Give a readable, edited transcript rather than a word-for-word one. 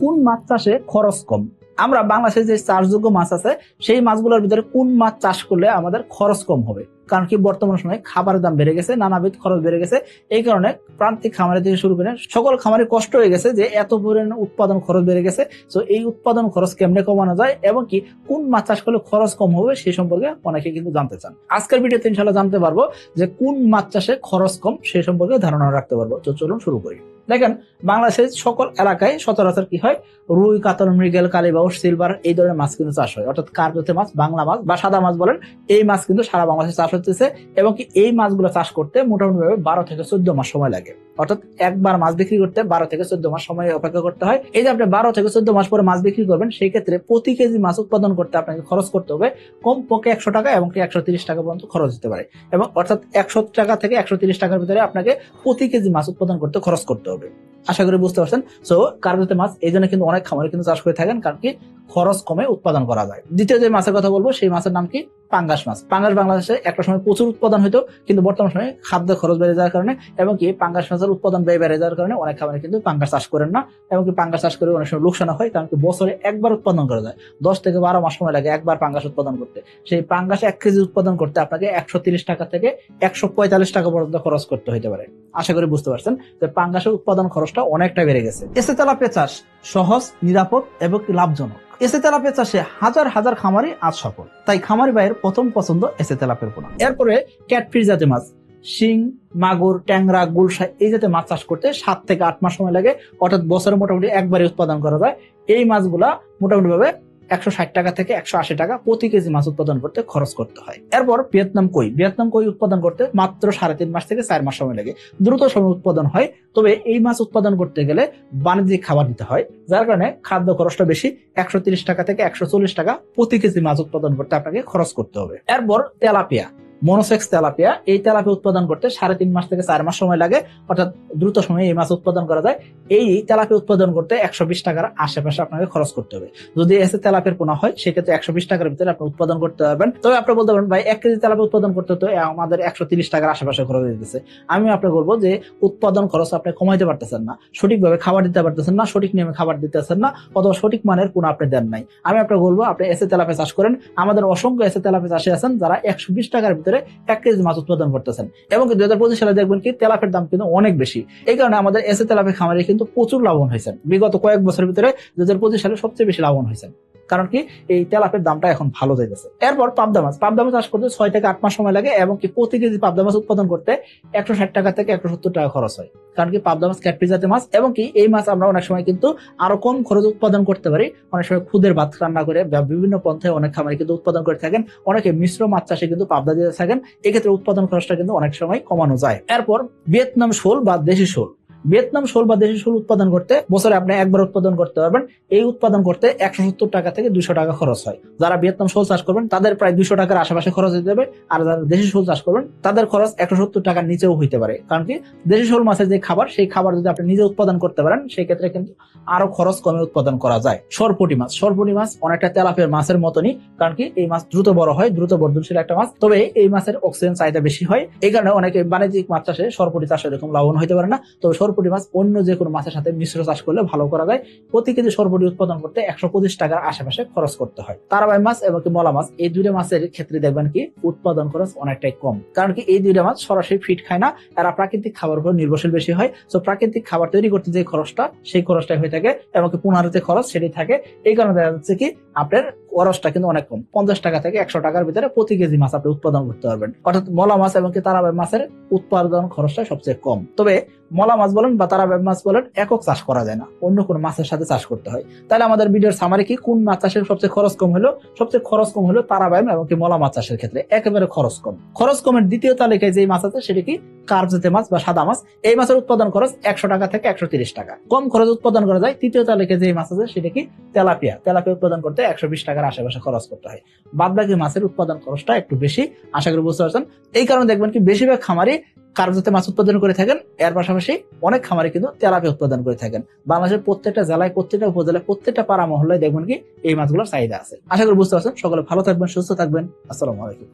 কোন মাছ চাষে খরচ কম? আমরা বাংলাদেশে যে চাষযোগ্য মাছ আছে সেই মাছগুলোর ভিতরে কোন মাছ চাষ করলে আমাদের খরচ কম হবে? কারণ কি বর্তমান সময়ে খাবারের দাম বেড়ে গেছে, নানাবিধ খরচ বেড়ে গেছে। এই কারণে প্রান্তিক খামারি থেকে শুরু করে সকল খামারে কষ্ট হয়ে গেছে যে এত পরিমাণে উৎপাদন খরচ বেড়ে গেছে। তো এই উৎপাদন খরচ কেমনে কমানো যায় এবং কি কোন মাছ চাষ করলে খরচ কম হবে সেই সম্পর্কে অনেকে কিন্তু জানতে চান। আজকের ভিডিওতে ইনশাআল্লাহ জানতে পারবো যে কোন মাছ চাষে খরচ কম সেই সম্পর্কে ধারণা রাখতে পারবো। তো চলুন শুরু করি। দেখেন, বাংলাদেশের সকল এলাকায় সচরাচর কি হয়, রুই, কাতল, মৃগেল, কালীবাউস, সিলভার এই ধরনের মাছ কিন্তু চাষ হয়। অর্থাৎ কার্পেতে মাছ, বাংলা মাছ বা সাদা মাছ বলেন, এই মাছ কিন্তু সারা বাংলাদেশে চাষ হচ্ছে। এবং কি এই মাছগুলো চাষ করতে মোটামুটি ভাবে 12 থেকে 14 মাস সময় লাগে। অর্থাৎ একবার মাছ বিক্রি করতে 12 থেকে 14 মাস সময় অপেক্ষা করতে হয়। এই যে আপনি 12 থেকে 14 মাস পরে মাছ বিক্রি করবেন, সেই ক্ষেত্রে প্রতি কেজি মাছ উৎপাদন করতে আপনাকে খরচ করতে হবে কমপক্ষে 100 টাকা এবং 130 টাকা পর্যন্ত খরচ হতে পারে। এবং অর্থাৎ 100 টাকা থেকে 130 টাকার ভিতরে আপনাকে প্রতি কেজি মাছ উৎপাদন করতে খরচ করতে হবে। আশা করি বুঝতে পারছেন। সো কার্পেতে মাছ এই জন্য কিন্তু অনেক খামারে কিন্তু চাষ করে থাকেন, কারণ কি খরচ কমে উৎপাদন করা যায়। দ্বিতীয় যে মাছের কথা বলবো সেই মাছের নাম কি? পাঙ্গাস মাছ। পাঙ্গাস বাংলাদেশে একটা সময় প্রচুর উৎপাদন হতো, কিন্তু বর্তমান সময়ে খাদ্য খরচ বেড়ে যাওয়ার কারণে এবং কি পাঙ্গাস মাছের উৎপাদন ব্যয় বেড়ে যাওয়ার কারণে অনেক খামারে কিন্তু পাঙ্গাস চাষ করেন না। এবং কি পাঙ্গাস চাষ করে অনেক সময় লোকসান হয়, কারণ কি বছরে একবার উৎপাদন করা যায়। 10 থেকে 12 মাস সময় লাগে একবার পাঙ্গাস উৎপাদন করতে। সেই পাঙ্গাস 1 কেজি উৎপাদন করতে আপনাকে 130 টাকা থেকে 145 টাকা পর্যন্ত খরচ করতে হতে পারে। আশা করি বুঝতে পারছেন যে পাঙ্গাসের উৎপাদন খরচটা অনেকটা বেড়ে গেছে। এসে তেলাপিয়া চাষ সহজ, নিরাপদ এবং লাভজনক। এসে তেলাপিয়া চাষে হাজার হাজার খামারি আজ সফল। তাই খামারি ভাইয়ের প্রথম পছন্দ এসে তেলাপিয়ার পোনা। এরপরে ক্যাটফিশ জাতীয় মাছ, শিং, মাগুর, ট্যাংরা, গুলশা এই জাতীয় মাছ চাষ করতে 7 থেকে 8 মাস সময় লাগে। অর্থাৎ বছরে মোটামুটি একবারে উৎপাদন করা যায়। এই মাছগুলা মোটামুটি ভাবে 160 টাকা থেকে 180 টাকা প্রতি কেজি মাছ উৎপাদন করতে খরচ করতে হয়। এরপর ভিয়েতনাম কই। ভিয়েতনাম কই উৎপাদন করতে মাত্র 3.5 মাস থেকে 4 মাস সময় লাগে। দ্রুত সময় উৎপাদন হয়। তবে এই মাছ উৎপাদন করতে গেলে বাণিজ্যিক খাবার দিতে হয়, যার কারণে খাদ্য খরচটা বেশি। 130 টাকা থেকে 140 টাকা প্রতি কেজি মাছ উৎপাদন করতে আপনাকে খরচ করতে হবে। এরপর তেলাপিয়া, মনোসেক্স তেলাপিয়া। এই তেলাপিয়া উৎপাদন করতে 3.5 মাস থেকে 4 মাস সময় লাগে। অর্থাৎ দ্রুত সময়ে এই মাছ উৎপাদন করা যায়। এই তেলাপিয়া উৎপাদন করতে 120 টাকার আশেপাশে আপনাকে খরচ করতে হবে। যদি এসে তেলাপিয়ার পোনা হয় সেক্ষেত্রে 120 টাকার ভিতরে আপনি উৎপাদন করতে পারবেন। তবে আপনি বলতে পারেন ভাই 1 কেজি তেলাপিয়া উৎপাদন করতে তো আমাদের 130 টাকার আশেপাশে খরচ দিতেছে। আমি আপনাকে বলবো যে উৎপাদন খরচ আপনি কমাইতে পারতেছেন না, সঠিকভাবে খাবার দিতে পারতেছেন না, সঠিক নিয়মে খাবার দিতেছেন না, অথবা সঠিক মানের পোনা আপনি দেন নাই। আমি আপনাকে বলবো আপনি এসে তেলাপিয়া চাষ করেন। আমাদের অসংখ্য এসে তেলাপিয়া চাষি আছেন যারা 120 টাকার ভিতরে 1 কেজি মাছ উৎপাদন করতেছেন। এবং 2025 সালে দেখবেন কি তেলাপিয়ার দাম কিন্তু অনেক বেশি। এই কারণে আমাদের এসে তেলাপিয়া খামারে কিন্তু প্রচুর লাভবান হয়েছেন। বিগত কয়েক বছরের ভিতরে 2025 সালে সবচেয়ে বেশি লাভবান হয়েছেন, কারণ কি এই তেলাপিয়ার দামটা এখন ভালো যাইতেছে। এরপর পাবদা মাছ। পাবদা মাছ চাষ করতে 6 থেকে 8 মাস সময় লাগে এবং কি প্রতি কেজি পাবদা মাছ উৎপাদন করতে 160 টাকা থেকে 170 টাকা খরচ হয়। কারণ কি পাবদা মাছ ক্যাটফিশ জাতীয় মাছ এবং কি এই মাছ আমরা অনেক সময় কিন্তু আরো কম খরচ উৎপাদন করতে পারি। অনেক সময় খুদের ভাত রান্না করে বা বিভিন্ন পন্থায় অনেক খামারে কিন্তু উৎপাদন করে থাকেন। অনেকে মিশ্র মাছ চাষে কিন্তু পাবদা দিয়ে থাকেন। এক্ষেত্রে উৎপাদন খরচটা কিন্তু অনেক সময় কমানো যায়। এরপর ভিয়েতনাম শোল বা দেশি শোল। ভিয়েতনাম শোল বা দেশি শোল উৎপাদন করতে বছরে আপনি একবার উৎপাদন করতে পারবেন। এই উৎপাদন করতে 170 টাকা থেকে 200 টাকা খরচ হয়। যারা ভিয়েতনাম শোল চাষ করবেন তাদের প্রায় 200 টাকার আশেপাশে খরচ হতে যাবে। আর যারা দেশি শোল চাষ করবেন তাদের খরচ 170 টাকার নিচেও হইতে পারে। কারণ কি দেশি শোল মাছের যে খাবার, সেই খাবার যদি আপনি নিজে উৎপাদন করতে পারেন সেই ক্ষেত্রে কিন্তু আরো খরচ কমে উৎপাদন করা যায়। সরপুঁটি মাছ। সরপুঁটি মাছ অনেকটা তেলাপিয়ার মাছের মতনই, কারণ কি এই মাছ দ্রুত বড় হয়, দ্রুত বর্ধনশীল একটা মাছ। তবে এই মাছের অক্সিজেন চাহিদা বেশি হয়। এই কারণে অনেকে বাণিজ্যিক মাছ চাষে সরপুঁটি চাষে এরকম লাভবান হইতে পারে না। তবে সরপুঁটি মাছ অন্য যে কোনো মাছের সাথে মিশ্র চাষ করলে ভালো করা যায়। প্রতি কেজি সরপুঁটি উৎপাদন করতে 125 টাকার আশেপাশে খরচ করতে হয়। তারাবাই মাছ এবং মলা মাছ এই দুইটা মাছের ক্ষেত্রে দেখবেন কি উৎপাদন খরচ অনেকটাই কম, কারণ কি এই দুইটা মাছ সরাসরি ফিড খায় না, এরা প্রাকৃতিক খাবার উপর নির্ভরশীল বেশি হয়। তো প্রাকৃতিক খাবার তৈরি করতে যে খরচটা, সেই খরচটাই হয়ে থাকে এবং পুনরায় যে খরচ সেটাই থাকে। এই কারণে দেখা যাচ্ছে কি আপনার খরচটা কিন্তু অনেক কম। 50 টাকা থেকে 100 টাকার ভিতরে প্রতি কেজি মাছ আপনি উৎপাদন করতে পারবেন। অর্থাৎ মলা মাছ এবং তারাবাই মাছের উৎপাদন খরচটা সবচেয়ে কম। তবে মলা মাছ বলেন বা তারাবাই মাছ বলেন একক চাষ করা যায় না, অন্য কোন মাছের সাথে চাষ করতে হয়। তাহলে আমাদের ভিডিওর সামারি কি, কোন মাছ চাষের সবচেয়ে খরচ কম হলো? সবচেয়ে খরচ কম হলো তারাবাই এবং মলা মাছ চাষের ক্ষেত্রে একেবারে খরচ কম। খরচ কমের দ্বিতীয় তালিকায় যে মাছ আছে সেটা কি? কার্প জাতীয় মাছ বা সাদা মাছ। এই মাছের উৎপাদন খরচ 100 টাকা থেকে 130 টাকা। কম খরচ উৎপাদন করা যায়। তৃতীয় তালিকায় যে মাছ আছে সেটা কি? তেলাপিয়া। তেলাপিয়া উৎপাদন করতে 120 টাকার আশেপাশে খরচ করতে হয়। বাদবাকি মাছের উৎপাদন খরচটা একটু বেশি। আশা করি বুঝতে পারছেন। এই কারণে দেখবেন কি বেশিরভাগ খামারি কার্প জাতীয় মাছ উৎপাদন করে থাকেন। এর পাশাপাশি অনেক খামারে কিন্তু তেলাপিয়া উৎপাদন করে থাকেন। বাংলাদেশের প্রত্যেকটা জেলায়, প্রত্যেকটা উপজেলায়, প্রত্যেকটা পাড়া মহল্লায় দেখবেন কি এই মাছগুলোর চাহিদা আছে। আশা করি বুঝতে পারছেন। সকলে ভালো থাকবেন, সুস্থ থাকবেন। আসসালামু আলাইকুম।